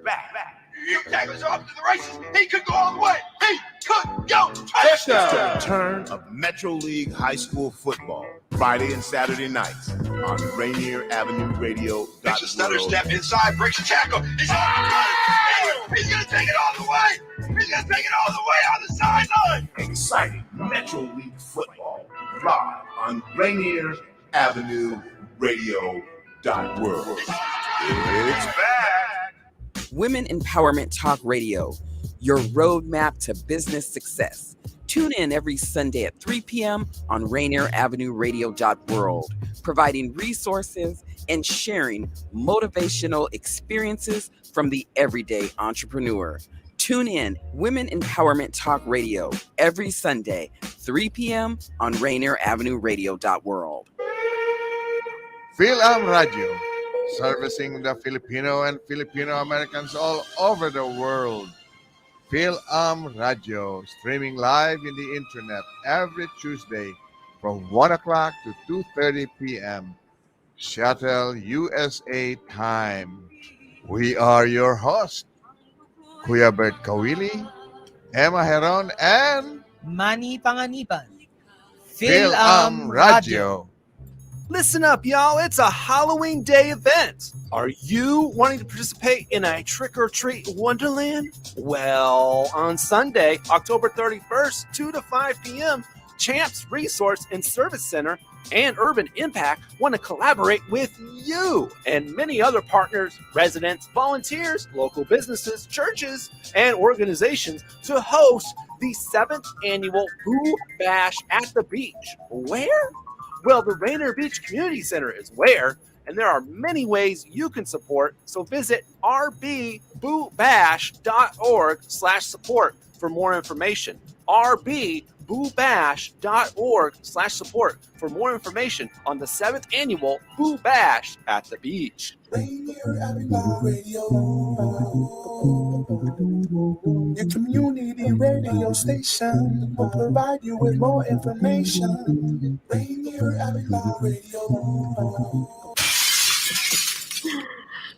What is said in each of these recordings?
back. You take us off to the races. He could go all the way. He could go. Touchdown. The return of Metro League High School football, Friday and Saturday nights on Rainier Avenue Radio. Makes a stutter step inside, breaks a tackle. He's on the He's going to take it all the way. He's going to take it all the way on the sideline. Exciting Metro League football live on Rainier Avenue Radio World. It's back. Women Empowerment Talk Radio, your roadmap to business success. Tune in every Sunday at 3 p.m. on Rainier Avenue Radio World, providing resources and sharing motivational experiences from the everyday entrepreneur. Tune in Women Empowerment Talk Radio every Sunday, 3 p.m. on Rainier Avenue Radio World. Radio, servicing the Filipino and Filipino Americans all over the world. Radio, streaming live in the internet every Tuesday from 1 o'clock to 2:30 p.m. Seattle, USA time. We are your hosts, Kuya Bert Kawili, Emma Heron, and Manny Panganiban. Radio. Listen up, y'all. It's a Halloween Day event. Are you wanting to participate in a trick-or-treat wonderland? Well, on Sunday, October 31st, 2 to 5 p.m., Champs Resource and Service Center and Urban Impact want to collaborate with you and many other partners, residents, volunteers, local businesses, churches, and organizations to host the 7th annual Boo Bash at the Beach. Where? Well, the Rainier Beach Community Center is where, and there are many ways you can support, so visit rbboobash.org/support for more information. rbboobash.org/support for more information on the 7th annual Boo Bash at the Beach. Rainier Avenue Radio, your community radio station will provide you with more information. Rainier Avenue Radio.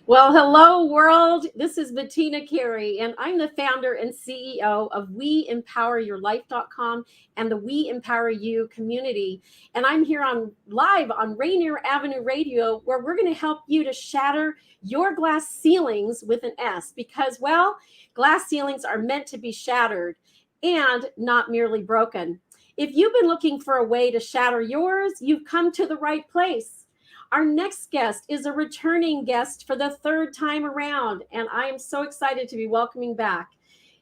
Well, hello, world. This is Bettina, Carey, and I'm the founder and CEO of WeEmpowerYourLife.com and the We Empower You community. And I'm here live on Rainier Avenue Radio, where we're going to help you to shatter your glass ceilings with an S, because, well, glass ceilings are meant to be shattered and not merely broken. If you've been looking for a way to shatter yours, you've come to the right place. Our next guest is a returning guest for the 3rd time around, and I am so excited to be welcoming back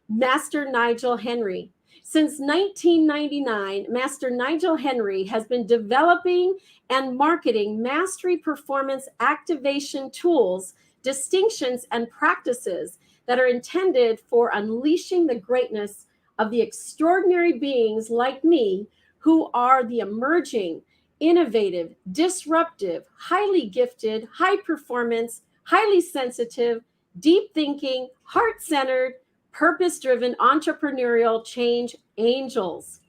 Master Nigel Henry. Since 1999, Master Nigel Henry has been developing and marketing mastery performance activation tools, distinctions, and practices that are intended for unleashing the greatness of the extraordinary beings like me who are the emerging, innovative, disruptive, highly gifted, high performance, highly sensitive, deep thinking, heart-centered, purpose-driven entrepreneurial change angels.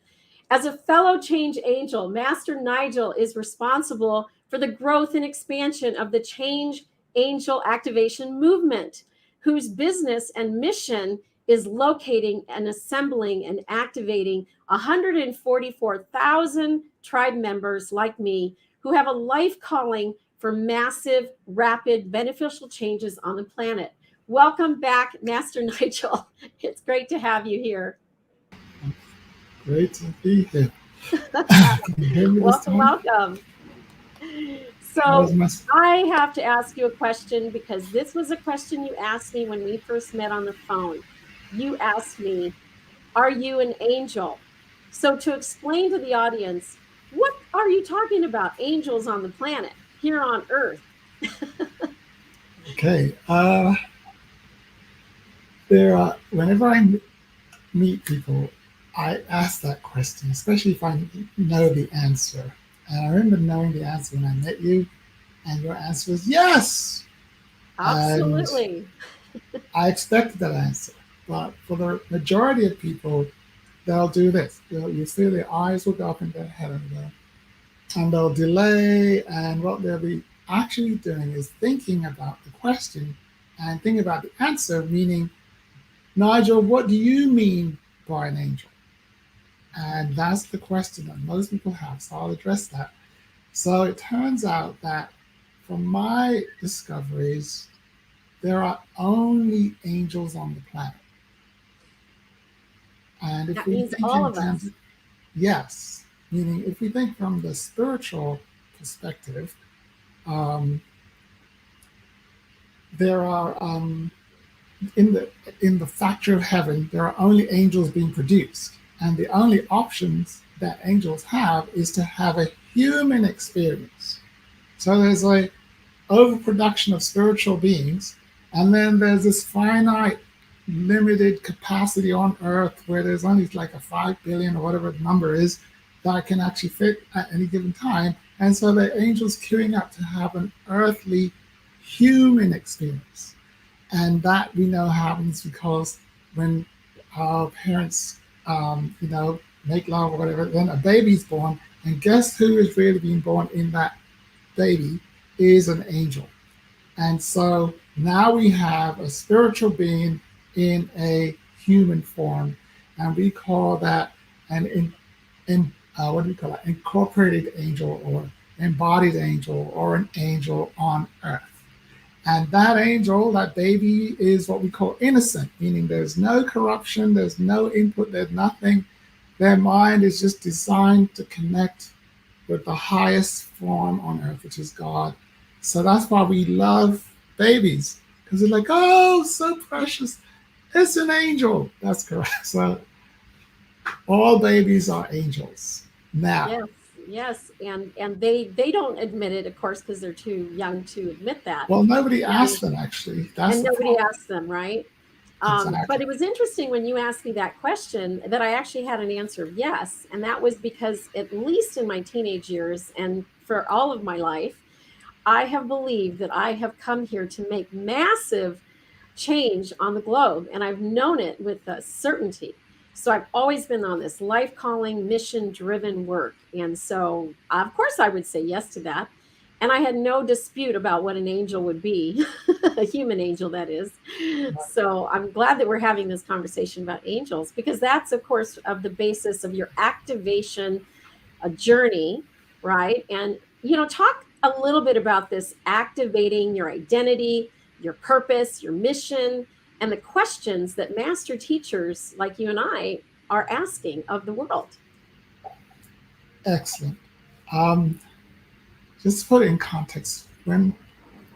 As a fellow change angel, Master Nigel is responsible for the growth and expansion of the change angel activation movement, whose business and mission is locating and assembling and activating 144,000 tribe members like me who have a life calling for massive, rapid, beneficial changes on the planet. Welcome back, Master Nigel. It's great to have you here. Great to be here. Welcome. So I have to ask you a question, because this was a question you asked me when we first met on the phone. You asked me, are you an angel? So to explain to the audience, what are you talking about? Angels on the planet, here on Earth. Okay. Whenever I meet people, I ask that question, especially if I know the answer. And I remember knowing the answer when I met you, and your answer was yes. Absolutely. And I expected that answer. But for the majority of people, they'll do this. You see their eyes will go up in their head and they'll delay. And what they'll be actually doing is thinking about the question and think about the answer, meaning, Nigel, what do you mean by an angel? And that's the question that most people have. So I'll address that. So it turns out that from my discoveries, there are only angels on the planet. And if That we means think all in of terms us. yes, meaning if we think from the spiritual perspective, there are in the factory of heaven, there are only angels being produced, and the only options that angels have is to have a human experience. So there's a overproduction of spiritual beings, and then there's this finite, limited capacity on Earth where there's only like a 5 billion or whatever the number is that can actually fit at any given time. And so the angels queuing up to have an earthly human experience. And that we know happens because when our parents, make love or whatever, then a baby's born, and guess who is really being born in that baby is an angel. And so now we have a spiritual being in a human form, and we call that what do we call that? Incorporated angel or embodied angel or an angel on earth. And that angel, that baby, is what we call innocent, meaning there's no corruption, there's no input, there's nothing. Their mind is just designed to connect with the highest form on earth, which is God. So that's why we love babies, because they're like, oh, so precious. It's an angel. That's correct. So all babies are angels. Now, Yes, and they don't admit it, of course, because they're too young to admit that. well, nobody asked them, actually. That's And the nobody problem. asked them, right? Exactly. But it was interesting when you asked me that question that I actually had an answer of yes. And that was because, at least in my teenage years and for all of my life, I have believed that I have come here to make massive change on the globe. And I've known it with a certainty. So I've always been on this life calling, mission driven work. And so, of course, I would say yes to that. And I had no dispute about what an angel would be, a human angel, that is. So I'm glad that we're having this conversation about angels, because that's, of course, of the basis of your activation journey, right? And, talk a little bit about this activating your identity, your purpose, your mission, and the questions that master teachers like you and I are asking of the world. Excellent. Just to put it in context, when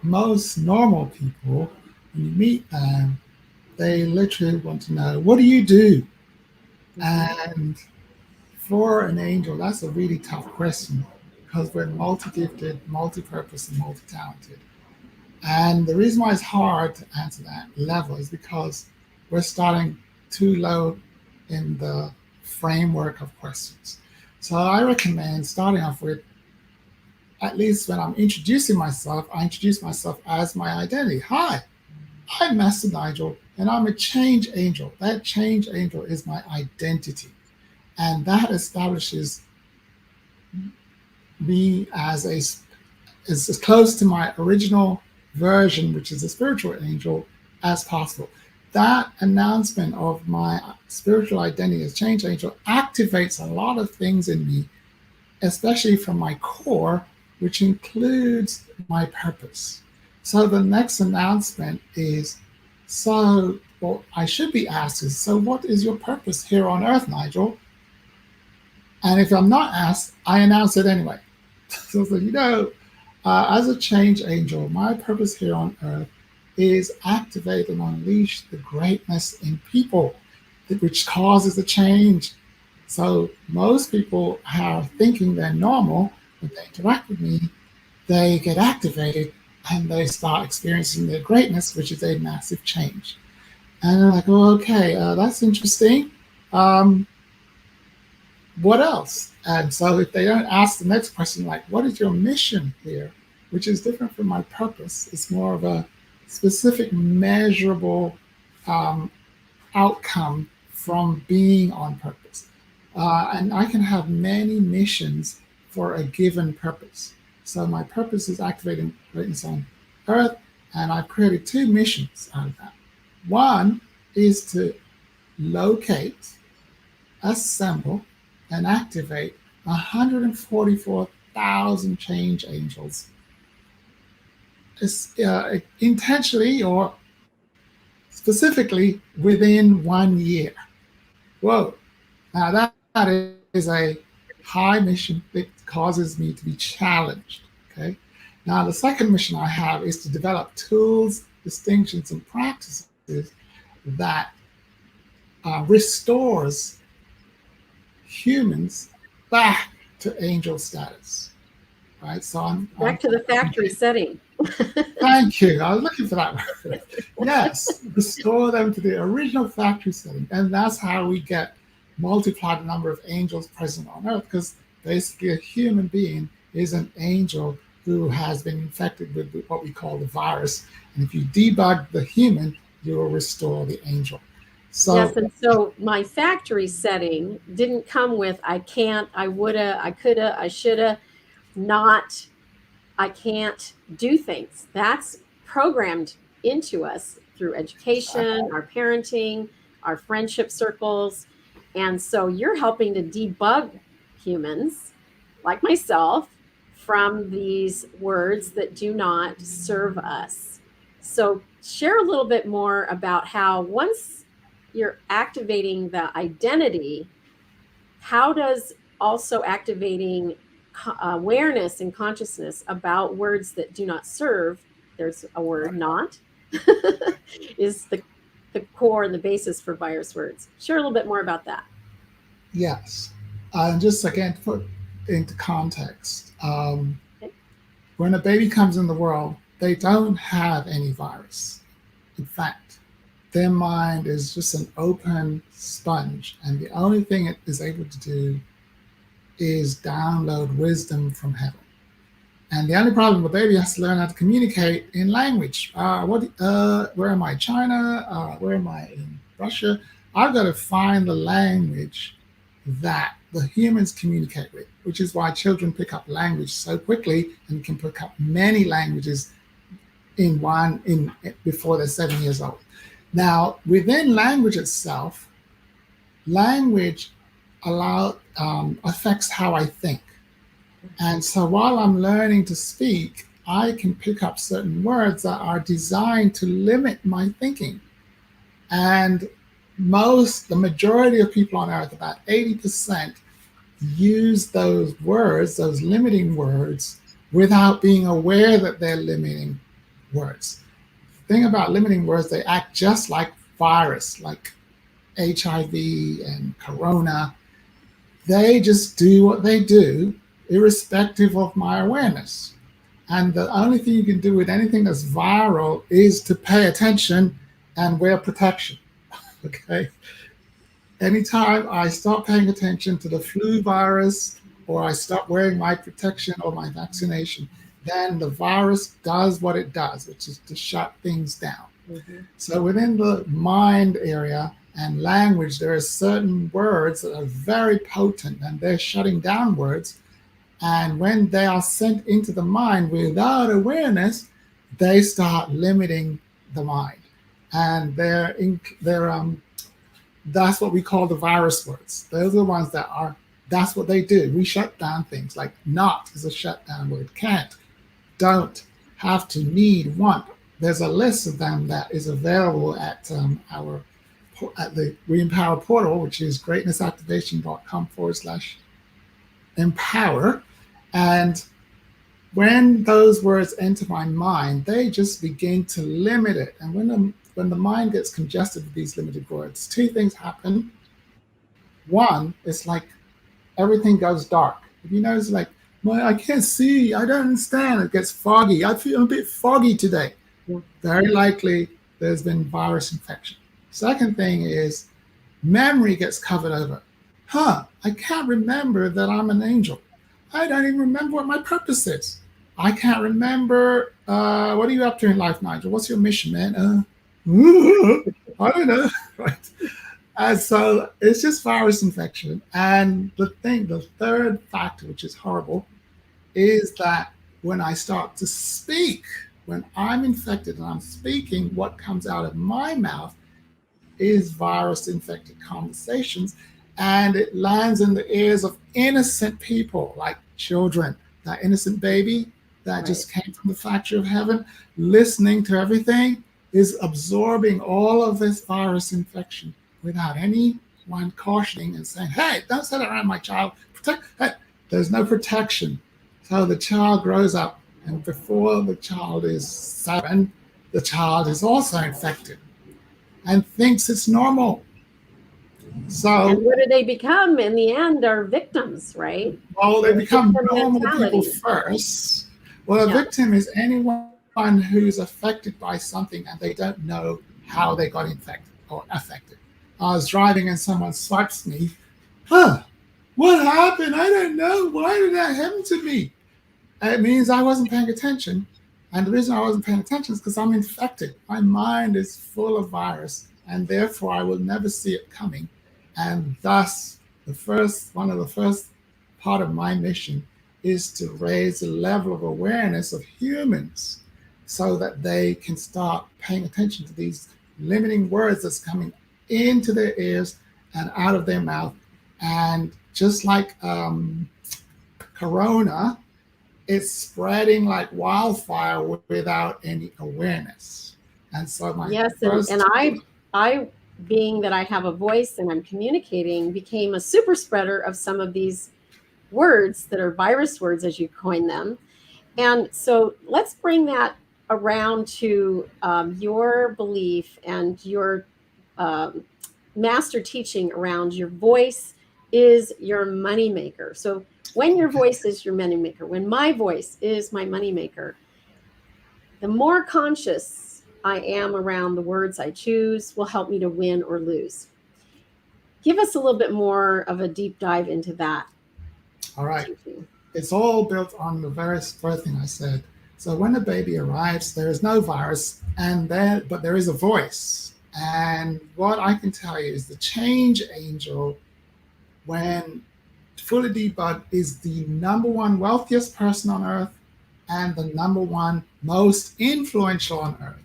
most normal people, when you meet them, they literally want to know, what do you do? And for an angel, that's a really tough question, because we're multi-gifted, multi-purpose, and multi-talented. And the reason why it's hard to answer that level is because we're starting too low in the framework of questions. So I recommend starting off with, at least when I'm introducing myself, I introduce myself as my identity. Hi, I'm Master Nigel, and I'm a change angel. That change angel is my identity. And that establishes me as close to my original version, which is a spiritual angel, as possible. That announcement of my spiritual identity as change angel activates a lot of things in me, especially from my core, which includes my purpose. So the next announcement is, what I should be asked is, so what is your purpose here on earth, Nigel? And if I'm not asked, I announce it anyway. So, as a change angel, my purpose here on earth is activate and unleash the greatness in people, which causes a change. So most people are thinking they're normal. When they interact with me, they get activated and they start experiencing their greatness, which is a massive change. And they're like, oh, okay, that's interesting. What else? And so if they don't ask the next question, like, what is your mission here? Which is different from my purpose. It's more of a specific, measurable outcome from being on purpose. And I can have many missions for a given purpose. So my purpose is activating greatness on earth, And I've created two missions out of that. One is to locate, assemble, and activate 144,000 change angels, intentionally or specifically within 1 year. Whoa. Now that is a high mission that causes me to be challenged. Okay. Now the second mission I have is to develop tools, distinctions, and practices that restores humans back to angel status. Right. So I'm Back to the factory setting. Thank you. I was looking for that word. Yes, restore them to the original factory setting. And that's how we multiply the number of angels present on Earth, because basically a human being is an angel who has been infected with what we call the virus. And if you debug the human, you will restore the angel. So, yes, and so my factory setting didn't come with I can't, I woulda, I coulda, I shoulda, not I can't do things. That's programmed into us through education, our parenting, our friendship circles. And so you're helping to debug humans like myself from these words that do not serve us. So share a little bit more about how once you're activating the identity, how does also activating awareness and consciousness about words that do not serve, there's a word not, is the core and the basis for virus words. Share a little bit more about that. Yes. Just again, to put into context, when a baby comes in the world, they don't have any virus. In fact, their mind is just an open sponge, and the only thing it is able to do is download wisdom from heaven. And the only problem, the baby has to learn how to communicate in language. Where am I? China? Where am I? In Russia? I've got to find the language that the humans communicate with, which is why children pick up language so quickly and can pick up many languages before they're 7 years old. Now, within language itself, language affects how I think. And so while I'm learning to speak, I can pick up certain words that are designed to limit my thinking. And the majority of people on Earth, about 80%, use those words, those limiting words, without being aware that they're limiting words. The thing about limiting words, they act just like virus, like HIV and Corona. They just do what they do, irrespective of my awareness. And the only thing you can do with anything that's viral is to pay attention and wear protection. Okay? Anytime I stop paying attention to the flu virus, or I stop wearing my protection or my vaccination, then the virus does what it does, which is to shut things down. Mm-hmm. So within the mind area and language, there are certain words that are very potent, and they're shutting down words. And when they are sent into the mind without awareness, they start limiting the mind. And that's what we call the virus words. Those are the ones that's what they do. We shut down things. Like not is a shutdown word. Can't, don't, have to, need, want. There's a list of them that is available at the We Empower portal, which is greatnessactivation.com/empower. And when those words enter my mind, they just begin to limit it. And when the mind gets congested with these limited words, two things happen. One, it's like everything goes dark. If you notice, like, I can't see, I don't understand, it gets foggy. I feel a bit foggy today. Very likely there's been virus infection. Second thing is memory gets covered over. I can't remember that I'm an angel. I don't even remember what my purpose is. I can't remember, what are you up to in life, Nigel? What's your mission, man? I don't know, right? And so it's just virus infection. And the third factor, which is horrible, is that when I start to speak, when I'm infected and I'm speaking, what comes out of my mouth is virus-infected conversations, and it lands in the ears of innocent people like children. That innocent baby that just came from the factory of heaven, listening to everything, is absorbing all of this virus infection without anyone cautioning and saying, hey, don't say that around my child. Hey, there's no protection. So the child grows up, and before the child is 7, the child is also infected and thinks it's normal. So, and what do they become in the end? Are victims, right? Well, they become normal people first. Well, a victim is anyone who's affected by something and they don't know how they got infected or affected. I was driving and someone swipes me. What happened? I don't know. Why did that happen to me? It means I wasn't paying attention. And the reason I wasn't paying attention is because I'm infected. My mind is full of virus, and therefore I will never see it coming. And thus, one of the first part of my mission is to raise the level of awareness of humans so that they can start paying attention to these limiting words that's coming into their ears and out of their mouth. And just like Corona, it's spreading like wildfire without any awareness. And so I being that I have a voice and I'm communicating, became a super spreader of some of these words that are virus words, as you coin them. And so let's bring that around to your belief and your master teaching around your voice is your moneymaker. So when your voice is your moneymaker, when my voice is my moneymaker, the more conscious I am around the words I choose will help me to win or lose. Give us a little bit more of a deep dive into that. All right. It's all built on the first thing I said. So when a baby arrives, there is no virus, but there is a voice. And what I can tell you is the change angel, when fully debugged, is the number one wealthiest person on earth and the number one most influential on earth.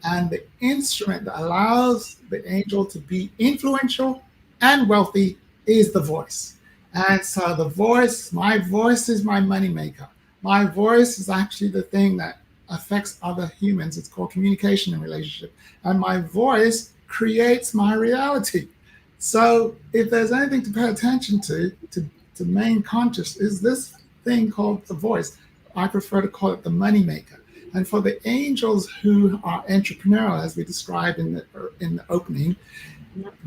And the instrument that allows the angel to be influential and wealthy is the voice. And so the voice, my voice is my moneymaker. My voice is actually the thing that affects other humans. It's called communication and relationship. And my voice creates my reality. So if there's anything to pay attention to main conscious, is this thing called the voice. I prefer to call it the moneymaker. And for the angels who are entrepreneurial, as we described in the opening,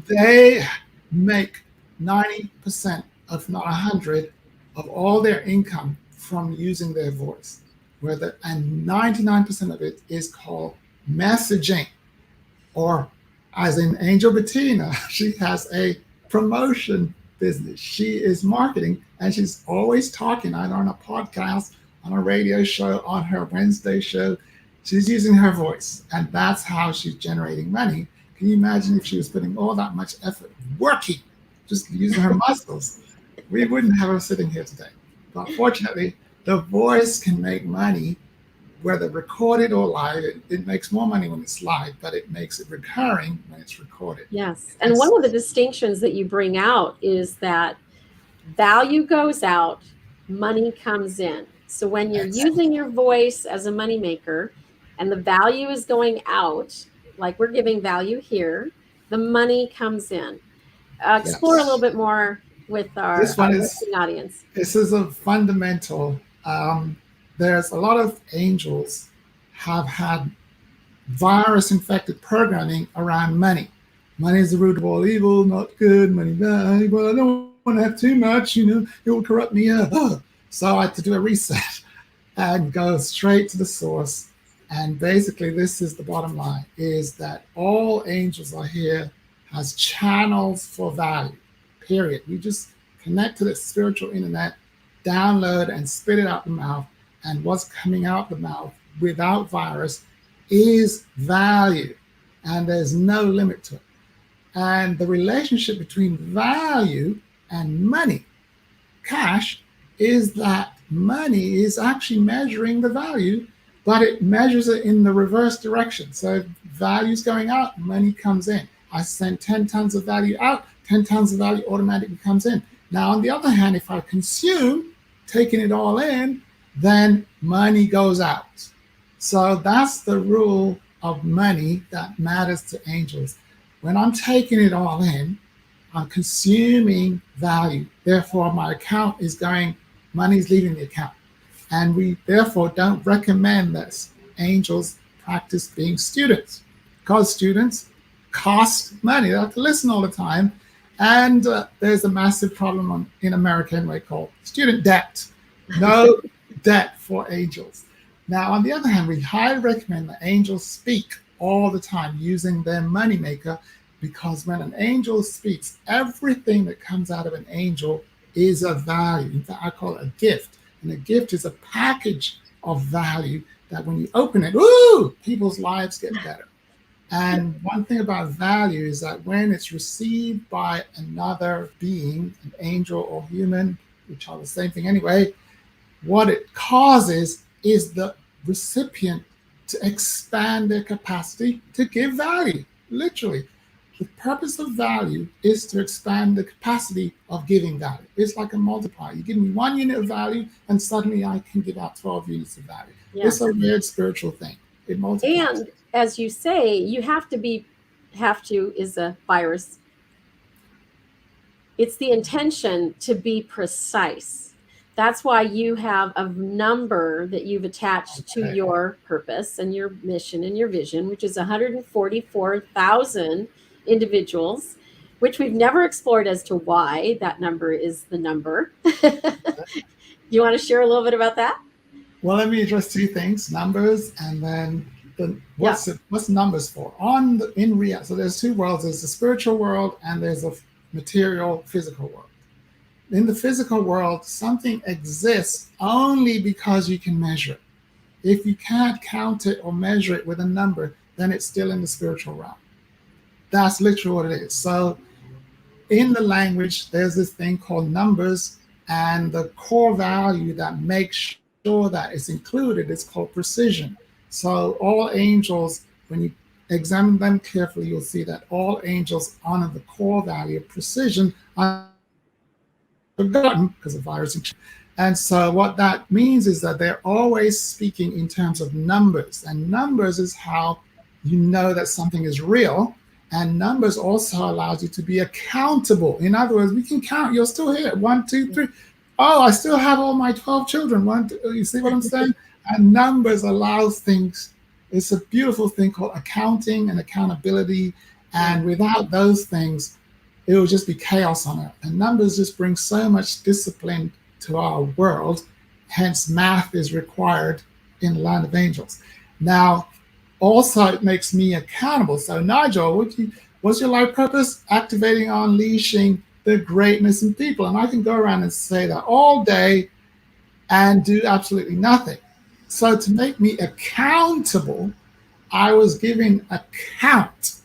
they make 90%, if not 100, of all their income from using their voice. And 99% of it is called messaging, or as in Angel Bettina, she has a promotion business. She is marketing, and she's always talking either on a podcast, on a radio show, on her Wednesday show. She's using her voice, and that's how she's generating money. Can you imagine if she was putting all that much effort working, just using her muscles? We wouldn't have her sitting here today. But fortunately, the voice can make money, whether recorded or live. It makes more money when it's live, but it makes it recurring when it's recorded. Yes. And one of the distinctions that you bring out is that value goes out, money comes in. So when you're using your voice as a moneymaker and the value is going out, like we're giving value here, the money comes in. Explore a little bit more with our listening audience. This is a fundamental. There's a lot of angels have had virus-infected programming around money. Money is the root of all evil, not good, money bad. Well, I don't want to have too much, it will corrupt me. So I had to do a reset and go straight to the source. And basically, this is the bottom line, is that all angels are here as channels for value, period. We just connect to the spiritual internet, download and spit it out the mouth. And what's coming out the mouth without virus is value. And there's no limit to it. And the relationship between value and money, cash, is that money is actually measuring the value, but it measures it in the reverse direction. So value's going out, money comes in. I send 10 tons of value out, 10 tons of value automatically comes in. Now, on the other hand, if I consume, taking it all in, then money goes out. So that's the rule of money that matters to angels. When I'm taking it all in, I'm consuming value. Therefore, my account is going, money's leaving the account. And we therefore don't recommend that angels practice being students, because students cost money. They have to listen all the time. And there's a massive problem in America anyway called student debt. No debt for angels. Now, on the other hand, we highly recommend that angels speak all the time using their moneymaker, because when an angel speaks, everything that comes out of an angel is a value. In fact, I call it a gift. And a gift is a package of value that when you open it, ooh, people's lives get better. And one thing about value is that when it's received by another being, an angel or human, which are the same thing anyway, what it causes is the recipient to expand their capacity to give value, literally. The purpose of value is to expand the capacity of giving value. It's like a multiplier. You give me 1 unit of value, and suddenly I can give out 12 units of value. Yeah. It's a weird spiritual thing. It multiplies. And as you say, you have to is a virus. It's the intention to be precise. That's why you have a number that you've attached to your purpose and your mission and your vision, which is 144,000 individuals, which we've never explored as to why that number is the number. You want to share a little bit about that? Well, let me address two things: numbers, and then what's numbers for? In reality, so there's two worlds: there's the spiritual world and there's a material, physical world. In the physical world, something exists only because you can measure it. If you can't count it or measure it with a number, then it's still in the spiritual realm. That's literally what it is. So in the language, there's this thing called numbers, and the core value that makes sure that it's included is called precision. So all angels, when you examine them carefully, you'll see that all angels honor the core value of precision, forgotten because of virus. And so what that means is that they're always speaking in terms of numbers, and numbers is how you know that something is real. And numbers also allows you to be accountable. In other words, we can count. You're still here. 1, 2, 3. Oh, I still have all my 12 children. 1, 2. You see what I'm saying? And numbers allows things. It's a beautiful thing called accounting and accountability. And without those things, it will just be chaos on earth. And numbers just bring so much discipline to our world. Hence, math is required in the land of angels. Now, also, it makes me accountable. So, Nigel, what's your life purpose? Activating, unleashing the greatness in people. And I can go around and say that all day and do absolutely nothing. So to make me accountable, I was giving account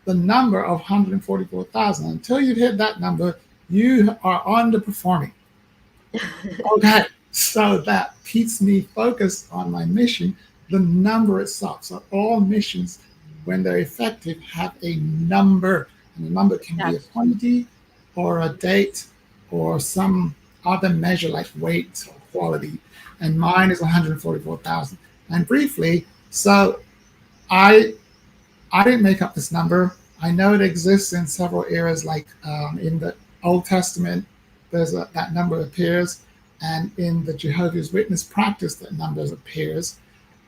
the number of 144,000. Until you hit that number, you are underperforming. Okay, so that keeps me focused on my mission, the number itself. So all missions, when they're effective, have a number. And the number can be a quantity or a date or some other measure like weight or quality. And mine is 144,000. And briefly, so I didn't make up this number. I know it exists in several eras, like in the Old Testament, that number appears, and in the Jehovah's Witness practice, that number appears.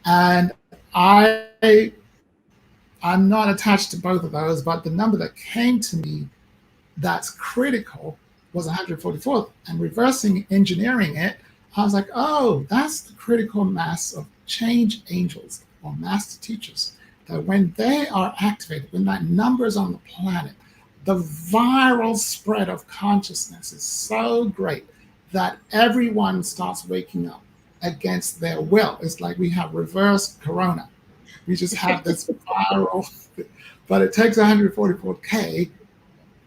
And I'm not attached to both of those, but the number that came to me that's critical was 144. And reversing engineering it, I was like, oh, that's the critical mass of change angels or master teachers. That when they are activated, when that number is on the planet, the viral spread of consciousness is so great that everyone starts waking up against their will. It's like we have reverse corona. We just have this viral, but it takes 144K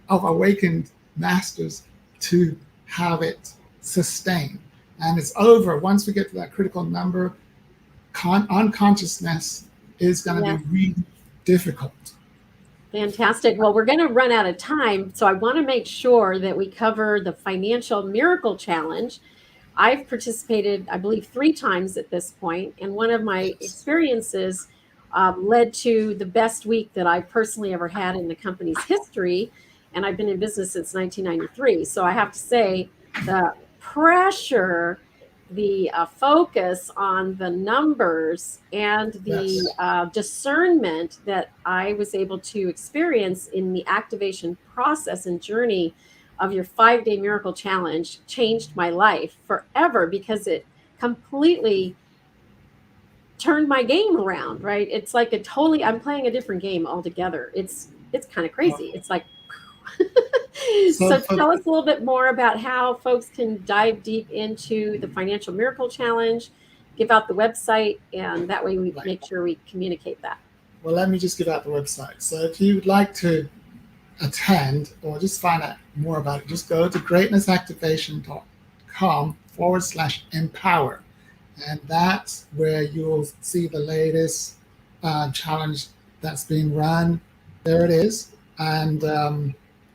of awakened masters to have it sustain. And it's over. Once we get to that critical number, unconsciousness is going to be really difficult. Fantastic. Well, we're going to run out of time, so I want to make sure that we cover the Financial Miracle Challenge. I've participated, I believe, 3 times at this point, and one of my experiences led to the best week that I've personally ever had in the company's history, and I've been in business since 1993. So I have to say the pressure, the focus on the numbers, and the discernment that I was able to experience in the activation process and journey of your 5-day miracle challenge changed my life forever, because it completely turned my game around, right? It's like I'm playing a different game altogether. It's kind of crazy. It's like, so tell us a little bit more about how folks can dive deep into the Financial Miracle Challenge, give out the website, and that way we make sure we communicate that. Well, let me just give out the website. So if you would like to attend or just find out more about it, just go to greatnessactivation.com/empower. And that's where you'll see the latest challenge that's being run. There it is. And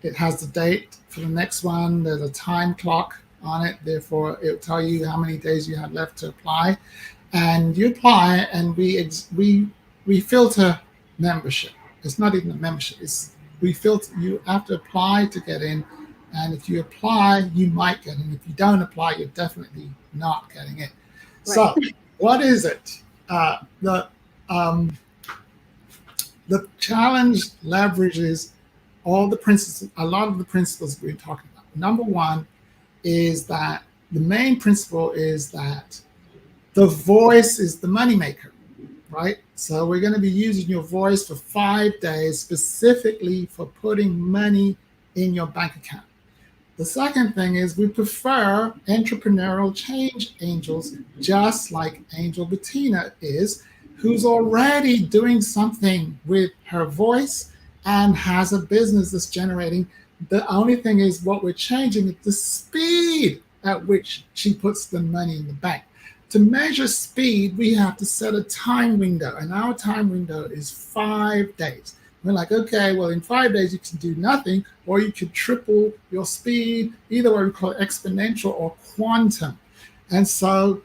it has the date for the next one. There's a time clock on it. Therefore, it'll tell you how many days you have left to apply. And you apply, and we filter membership. It's not even a membership. We filter. You have to apply to get in. And if you apply, you might get in. If you don't apply, you're definitely not getting in. Right. So what is it? The challenge leverages all the principles, a lot of the principles we're talking about. Number one is that the main principle is that the voice is the moneymaker, right? So we're going to be using your voice for 5 days, specifically for putting money in your bank account. The second thing is we prefer entrepreneurial change angels, just like Angel Bettina is, who's already doing something with her voice and has a business that's generating. The only thing is what we're changing is the speed at which she puts the money in the bank. To measure speed, we have to set a time window, and our time window is 5 days. We're like, okay, well, in 5 days, you can do nothing, or you could triple your speed, either what we call exponential or quantum. And so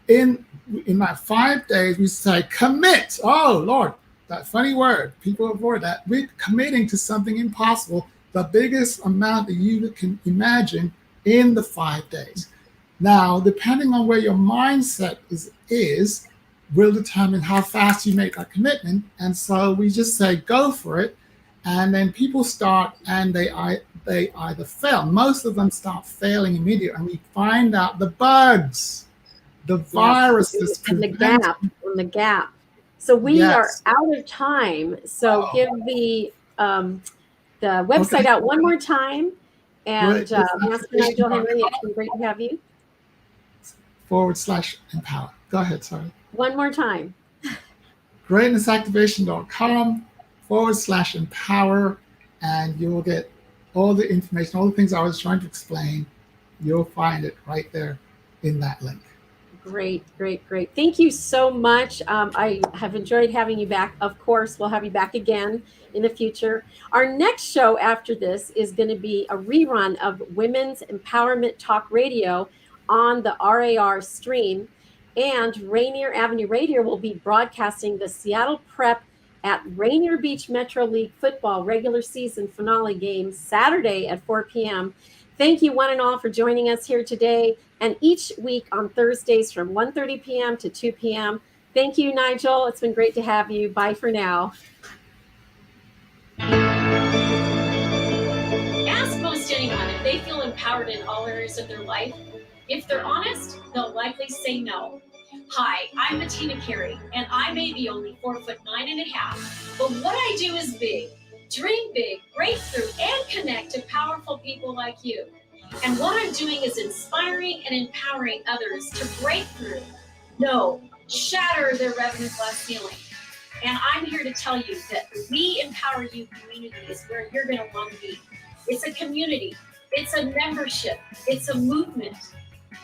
in that 5 days, we say commit. Oh, Lord, that funny word. People avoid that. We're committing to something impossible, the biggest amount that you can imagine in the 5 days. Now, depending on where your mindset is will determine how fast you make that commitment. And so we just say, go for it. And then people start and they either fail. Most of them start failing immediately. And we find out the bugs, the viruses. And the gap. So we are out of time. So give the website out one more time. And Master Nigel Henry, it's been great to have you. /empower. Go ahead, sorry. One more time. greatnessactivation.com/empower, and you will get all the information, all the things I was trying to explain. You'll find it right there in that link. Great. Thank you so much. I have enjoyed having you back. Of course, we'll have you back again in the future. Our next show after this is going to be a rerun of Women's Empowerment Talk Radio on the RAR stream. And Rainier Avenue Radio will be broadcasting the Seattle Prep at Rainier Beach Metro League football regular season finale game Saturday at 4 p.m. Thank you one and all for joining us here today and each week on Thursdays from 1:30 p.m. to 2 p.m. Thank you, Nigel. It's been great to have you. Bye for now. Ask most anyone if they feel empowered in all areas of their life. If they're honest, they'll likely say no. Hi, I'm Bettina Carey, and I may be only 4'9½", but what I do is big. Dream big, break through, and connect to powerful people like you. And what I'm doing is inspiring and empowering others to break through, shatter their revenue glass ceiling. And I'm here to tell you that the We Empower You community is where you're going to want to be. It's a community. It's a membership. It's a movement.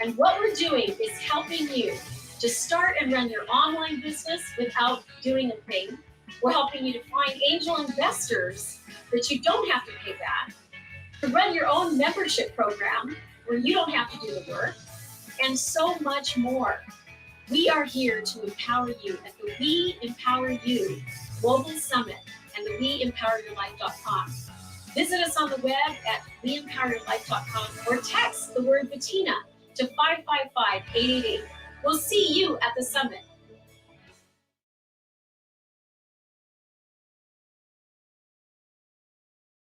And what we're doing is helping you to start and run your online business without doing a thing. We're helping you to find angel investors that you don't have to pay back, to run your own membership program where you don't have to do the work, and so much more. We are here to empower you at the We Empower You Global Summit and the WeEmpowerYourLife.com. Visit us on the web at WeEmpowerYourLife.com or text the word Bettina to 555-888. We'll see you at the summit.